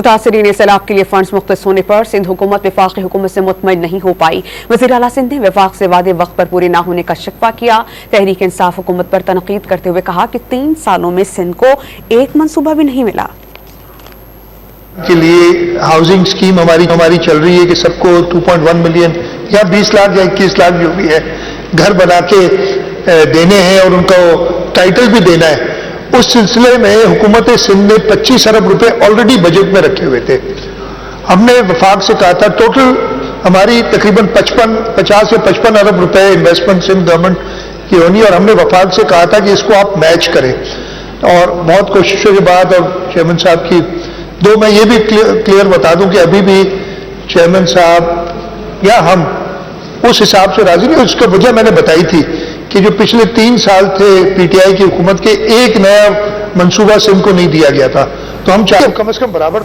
متاثرین سیلاب کے لیے فنڈز مختص ہونے پر سندھ حکومت وفاقی حکومت سے مطمئن نہیں ہو پائی۔ وزیر اعلیٰ سندھ نے وفاق سے وعدے وقت پر پورے نہ ہونے کا شکوہ کیا۔ تحریک انصاف حکومت پر تنقید کرتے ہوئے کہا کہ 3 سالوں میں سندھ کو ایک منصوبہ بھی نہیں ملا۔ کے لیے ہاؤسنگ اسکیم ہماری چل رہی ہے کہ سب کو 2.1 ملین یا 20 لاکھ یا 21 لاکھ جو بھی ہے گھر بنا کے دینے ہیں اور ان کو ٹائٹل بھی دینا ہے۔ اس سلسلے میں حکومت سندھ نے 25 ارب روپے آلریڈی بجٹ میں رکھے ہوئے تھے۔ ہم نے وفاق سے کہا تھا ٹوٹل ہماری تقریباً 50 سے 55 ارب روپے انویسٹمنٹ سندھ گورنمنٹ کی ہونی، اور ہم نے وفاق سے کہا تھا کہ اس کو آپ میچ کریں، اور بہت کوششوں کے بعد اور چیئرمین صاحب کی میں یہ بھی کلیئر بتا دوں کہ ابھی بھی چیئرمین صاحب یا ہم اس حساب سے راضی نہیں۔ اس کا وجہ میں نے بتائی تھی کہ جو پچھلے 3 سال تھے پی ٹی آئی کی حکومت کے، ایک نیا منصوبہ سندھ کو نہیں دیا گیا تھا، تو ہم چاہتے کم از کم برابر